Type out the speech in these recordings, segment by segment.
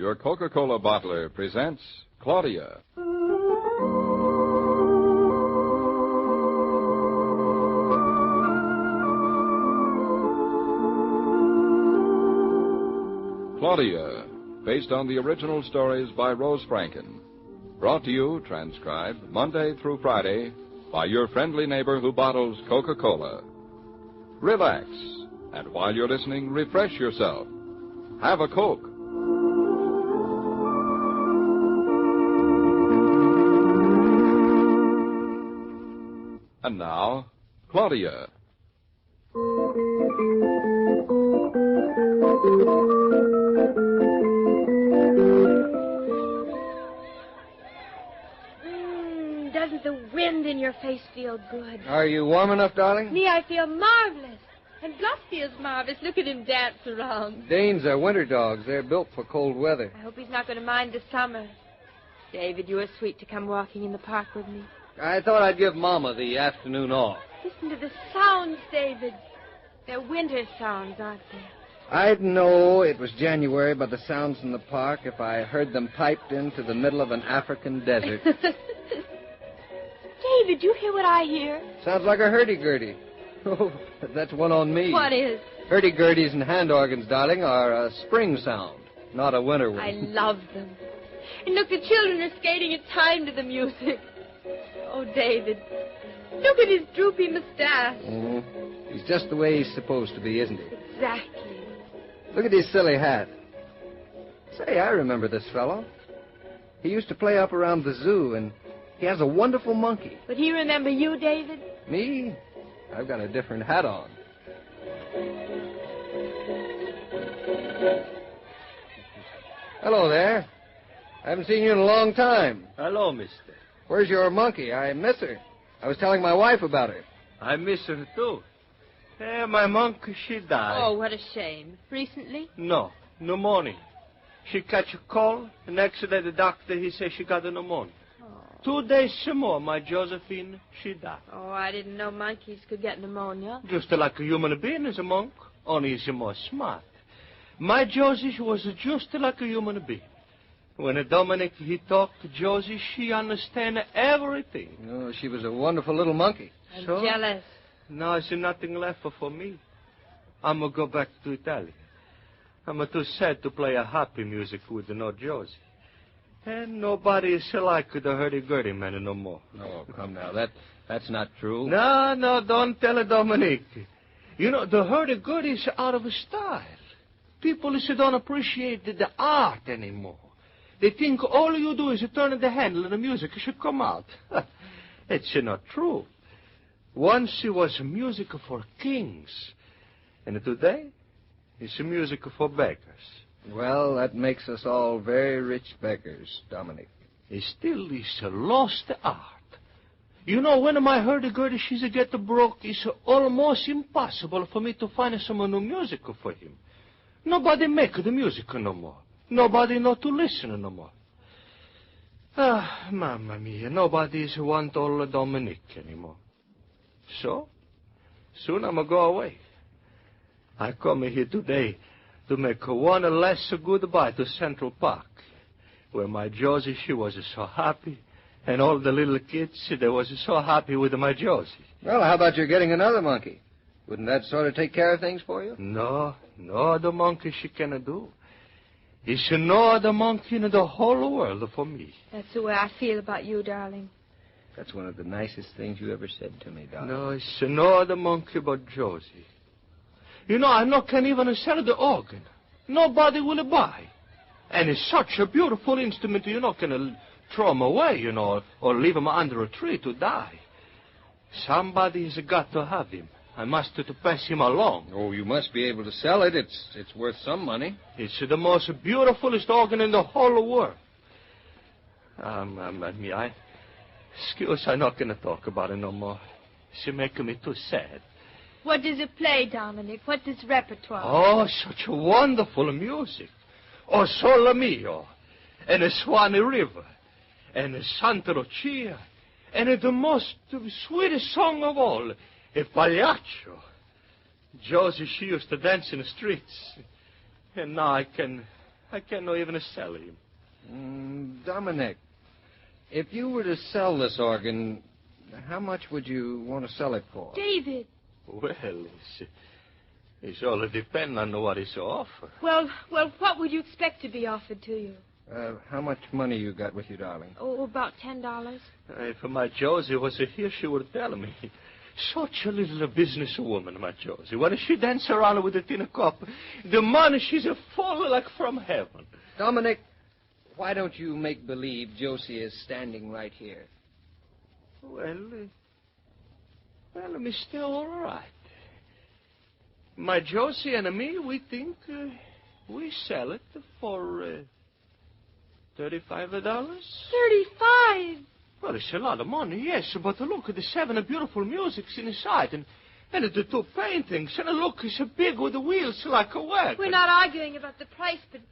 your Coca-Cola bottler, presents Claudia. Claudia, based on the original stories by Rose Franken. Brought to you, transcribed, Monday through Friday, by your friendly neighbor who bottles Coca-Cola. Relax, and while you're listening, refresh yourself. Have a Coke. And now, Claudia. Doesn't the wind in your face feel good? Are you warm enough, darling? Me, I feel marvelous. And Bluff feels marvelous. Look at him dance around. Danes are winter dogs. They're built for cold weather. I hope he's not going to mind the summer. David, you were sweet to come walking in the park with me. I thought I'd give Mama the afternoon off. Listen to the sounds, David. They're winter sounds, aren't they? I'd know it was January by the sounds in the park if I heard them piped into the middle of an African desert. David, you hear what I hear? Sounds like a hurdy-gurdy. Oh, that's one on me. What is? Hurdy-gurdies and hand organs, darling, are a spring sound, not a winter one. I love them. And look, the children are skating in time to the music. Oh, David, look at his droopy mustache. He's just the way he's supposed to be, isn't he? Exactly. Look at his silly hat. Say, I remember this fellow. He used to play up around the zoo, and he has a wonderful monkey. Would he remember you, David? Me? I've got a different hat on. Hello there. I haven't seen you in a long time. Hello, mister. Where's your monkey? I miss her. I was telling my wife about her. I miss her, too. My monkey, she died. Oh, what a shame. Recently? No, pneumonia. She catch a cold, and next day the doctor, he said she got a pneumonia. 2 days more, my Josephine, she died. Oh, I didn't know monkeys could get pneumonia. Just like a human being is a monk, only he's more smart. My Josie was just like a human being. When Dominic, he talked to Josie, she understand everything. Oh, she was a wonderful little monkey. I'm jealous. Now there's nothing left for me. I'm going to go back to Italy. I'm too sad to play a happy music with no Josie. And nobody is like the hurdy-gurdy man no more. Oh, come now. That's not true. No, don't tell it, Dominic. You know, the hurdy-gurdy is out of style. People don't appreciate the art anymore. They think all you do is turn the handle and the music should come out. It's not true. Once it was music for kings. And today, it's music for beggars. Well, that makes us all very rich beggars, Dominic. It still is a lost art. You know, when my hurdy-gurdy she's get broke, it's almost impossible for me to find some new music for him. Nobody make the music no more. Nobody know to listen no more. Mamma mia, nobody is want old Dominic anymore. So, soon I'm go away. I come here today to make one last goodbye to Central Park, where my Josie, she was so happy, and all the little kids, they was so happy with my Josie. Well, how about you getting another monkey? Wouldn't that sort of take care of things for you? No, the monkey she cannot do. It's no other monkey in the whole world for me. That's the way I feel about you, darling. That's one of the nicest things you ever said to me, darling. No, it's no other monkey but Josie. You know, I can't even sell the organ. Nobody will buy. And it's such a beautiful instrument, you're not going to throw him away, or leave him under a tree to die. Somebody's got to have him. I must to pass him along. Oh, you must be able to sell it. It's worth some money. It's the most beautifulest organ in the whole world. Excuse, I'm not going to talk about it no more. It's making me too sad. What does it play, Dominic? What's its repertoire? Oh, such wonderful music. Oh, Sole Mio, and the Swanee River, and the Santa Lucia, and the most sweetest song of all, a Pagliaccio. Josie, she used to dance in the streets, and now I I cannot even sell him. Dominic, if you were to sell this organ, how much would you want to sell it for? David. Well, it's all depend on what is offered. Well, what would you expect to be offered to you? How much money you got with you, darling? Oh, about $10. If my Josie was here, she would tell me. Such a little businesswoman, my Josie. When she dances around with a tin cup, the money she's full like from heaven. Dominic, why don't you make believe Josie is standing right here? Well, mister, all right. My Josie and me, we think we sell it for $35. 35? Well, it's a lot of money, yes, but look at the 7 beautiful musics inside, and the 2 paintings, and look, it's big with the wheels like a wagon. We're not arguing about the price, but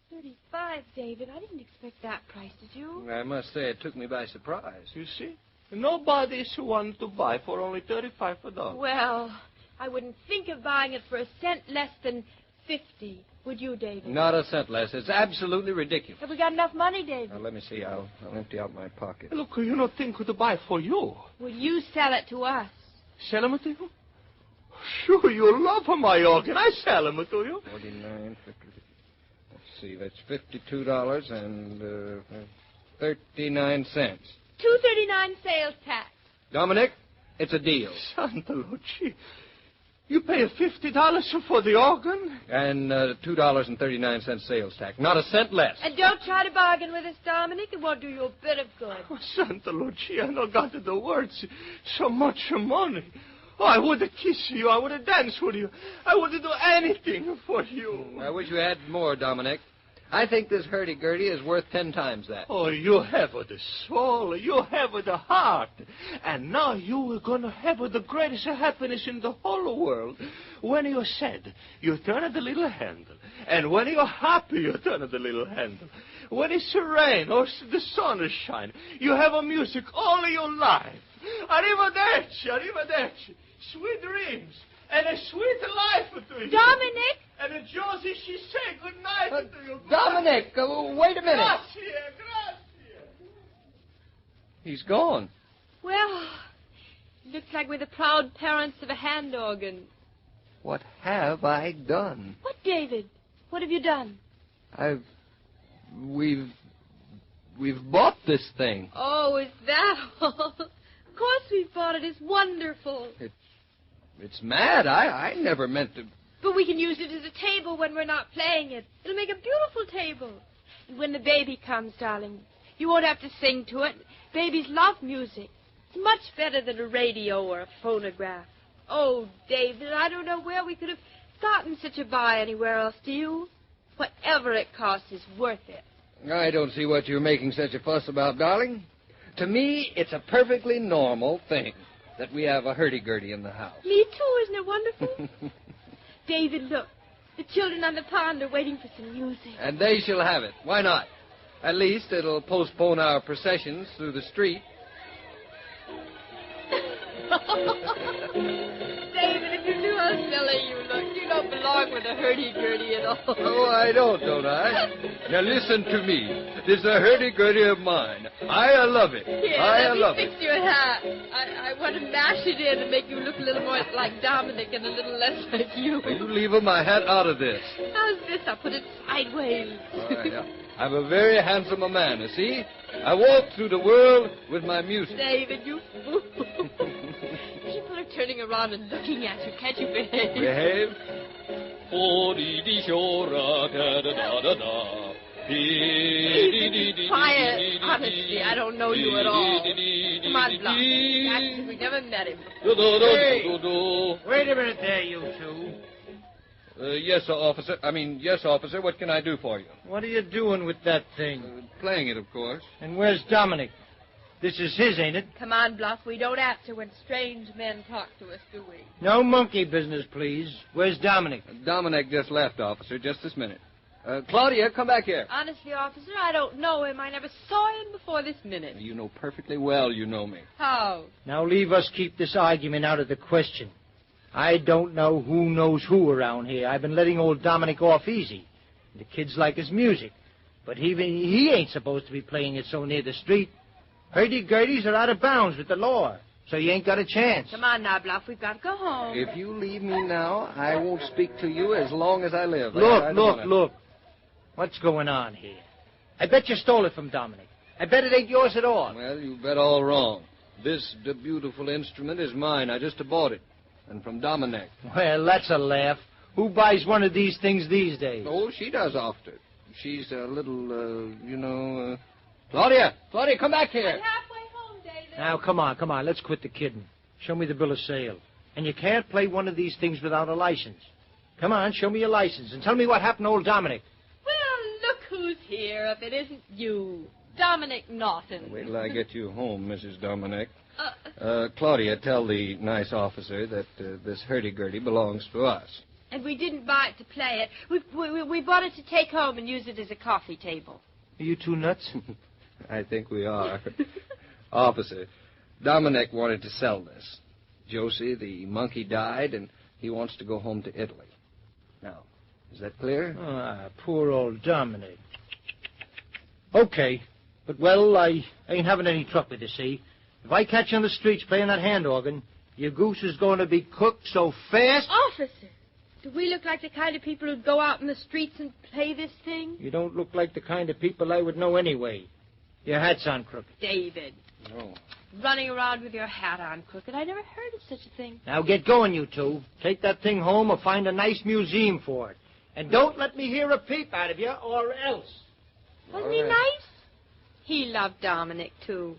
35, David. I didn't expect that price, did you? I must say it took me by surprise. You see? Nobody's wanting to buy for only $35. Well, I wouldn't think of buying it for a cent less than 50. Would you, David? Not a cent less. It's absolutely ridiculous. Have we got enough money, David? Now, let me see. I'll empty out my pocket. Look, you don't think to buy for you. Will you sell it to us? Sell them to you? Sure, you love my organ. I sell them to you. 49, 50. Let's see. That's $52 and 39 cents. $2.39 sales tax. Dominic, it's a deal. Santa Lucia. You pay $50 for the organ? And $2.39 sales tax. Not a cent less. And don't try to bargain with us, Dominic. It won't do you a bit of good. Oh, Santa Lucia, I not got the words. So much money. Oh, I would kiss you. I would dance with you. I would do anything for you. I wish you had more, Dominic. I think this hurdy-gurdy is worth 10 times that. Oh, you have the soul. You have the heart. And now you are going to have the greatest happiness in the whole world. When you're sad, you turn the little handle. And when you're happy, you turn the little handle. When it's rain or the sun is shining, you have a music all your life. Arrivederci, arrivederci. Sweet dreams. And a sweet life to you. Dominic! And Josie, she say good night to you. Dominic, wait a minute. Grazie. He's gone. Well, looks like we're the proud parents of a hand organ. What have I done? What, David? What have you done? We've bought this thing. Oh, is that all? Of course we've bought it. It's wonderful. It's mad. I never meant to. But we can use it as a table when we're not playing it. It'll make a beautiful table. And when the baby comes, darling, you won't have to sing to it. Babies love music. It's much better than a radio or a phonograph. Oh, David, I don't know where we could have gotten such a buy anywhere else, do you? Whatever it costs is worth it. I don't see what you're making such a fuss about, darling. To me, it's a perfectly normal thing that we have a hurdy-gurdy in the house. Me too, isn't it wonderful? David, look. The children on the pond are waiting for some music. And they shall have it. Why not? At least it'll postpone our processions through the street. David, if you knew how silly you look, you don't belong with a hurdy-gurdy at all. Oh, I don't I? Now listen to me. This is a hurdy-gurdy of mine. I love it. Here, I love let me fix your hat. I want to mash it in and make you look a little more like Dominic and a little less like you. You leave my hat out of this. How's this? I'll put it sideways. All right, I'm a very handsome man, you see? I walk through the world with my music. David, you fool. People are turning around and looking at you. Can't you behave? Behave? David, quiet. Honestly, I don't know you at all. Come on, Bluff. Act as if we never met him before. Hey, wait a minute there, you two. Yes, officer. Yes, officer. What can I do for you? What are you doing with that thing? Playing it, of course. And where's Dominic? This is his, ain't it? Come on, Bluff. We don't answer when strange men talk to us, do we? No monkey business, please. Where's Dominic? Dominic just left, officer, just this minute. Claudia, come back here. Honestly, officer, I don't know him. I never saw him before this minute. You know perfectly well you know me. How? Now leave us keep this argument out of the question. I don't know who knows who around here. I've been letting old Dominic off easy. The kids like his music, but even he ain't supposed to be playing it so near the street. Hurdy-gurdies are out of bounds with the law, so you ain't got a chance. Come on now, Bluff. We've got to go home. If you leave me now, I won't speak to you as long as I live. Look. What's going on here? I bet you stole it from Dominic. I bet it ain't yours at all. Well, you bet all wrong. The beautiful instrument is mine. I just bought it. And from Dominic. Well, that's a laugh. Who buys one of these things these days? Oh, she does often. She's a little, Claudia, come back here. I'm halfway home, David. Now, come on. Let's quit the kidding. Show me the bill of sale. And you can't play one of these things without a license. Come on, show me your license and tell me what happened to old Dominic. Well, look who's here if it isn't you. Dominic Naughton. Wait till I get you home, Mrs. Dominic. Claudia, tell the nice officer that this hurdy-gurdy belongs to us. And we didn't buy it to play it. We bought it to take home and use it as a coffee table. Are you two nuts? I think we are. Officer, Dominic wanted to sell this. Josie, the monkey, died, and he wants to go home to Italy. Now, is that clear? Ah, poor old Dominic. Okay. But, well, I ain't having any truck with you, see? If I catch you on the streets playing that hand organ, your goose is going to be cooked so fast... Officer, do we look like the kind of people who'd go out in the streets and play this thing? You don't look like the kind of people I would know anyway. Your hat's on crooked. David. No. Running around with your hat on crooked. I never heard of such a thing. Now get going, you two. Take that thing home or find a nice museum for it. And don't let me hear a peep out of you, or else. Wasn't he nice? He loved Dominic, too.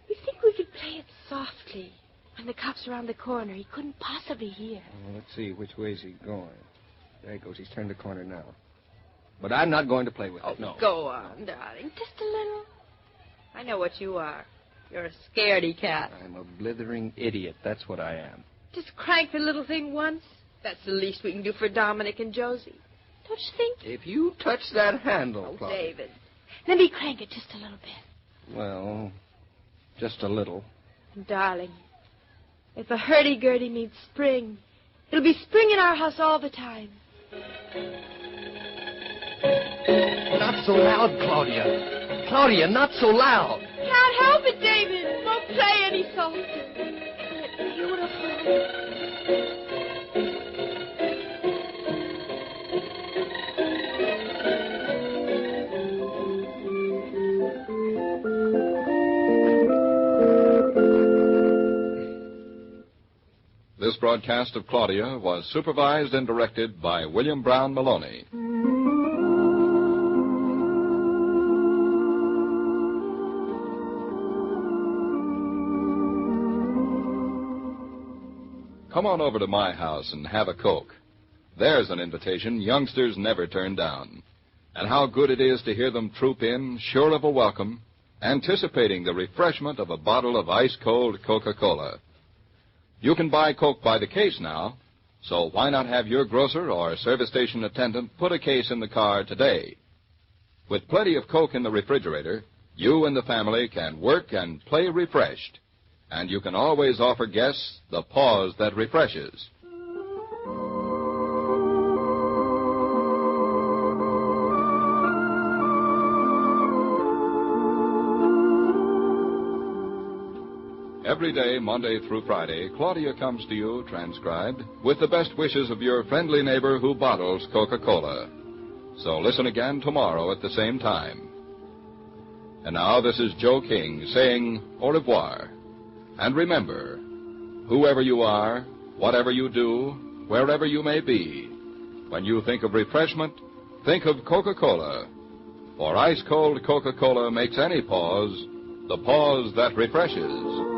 You think we could play it softly? When the cop's around the corner, he couldn't possibly hear. Well, let's see, which way is he going? There he goes. He's turned the corner now. But I'm not going to play with it, no. Go on, darling. Just a little. I know what you are. You're a scaredy cat. I'm a blithering idiot. That's what I am. Just crank the little thing once. That's the least we can do for Dominic and Josie. Don't you think? If you touch that handle, Claudia. David. Let me crank it just a little bit. Well, just a little. Darling, if a hurdy-gurdy means spring, it'll be spring in our house all the time. Not so loud, Claudia. Claudia, not so loud. Can't help it, David. Won't play any softer. It's beautiful. This broadcast of Claudia was supervised and directed by William Brown Meloney. Come on over to my house and have a Coke. There's an invitation youngsters never turn down. And how good it is to hear them troop in, sure of a welcome, anticipating the refreshment of a bottle of ice-cold Coca-Cola. You can buy Coke by the case now, so why not have your grocer or service station attendant put a case in the car today? With plenty of Coke in the refrigerator, you and the family can work and play refreshed. And you can always offer guests the pause that refreshes. Every day, Monday through Friday, Claudia comes to you, transcribed, with the best wishes of your friendly neighbor who bottles Coca-Cola. So listen again tomorrow at the same time. And now this is Joe King saying au revoir. And remember, whoever you are, whatever you do, wherever you may be, when you think of refreshment, think of Coca-Cola. For ice-cold Coca-Cola makes any pause the pause that refreshes.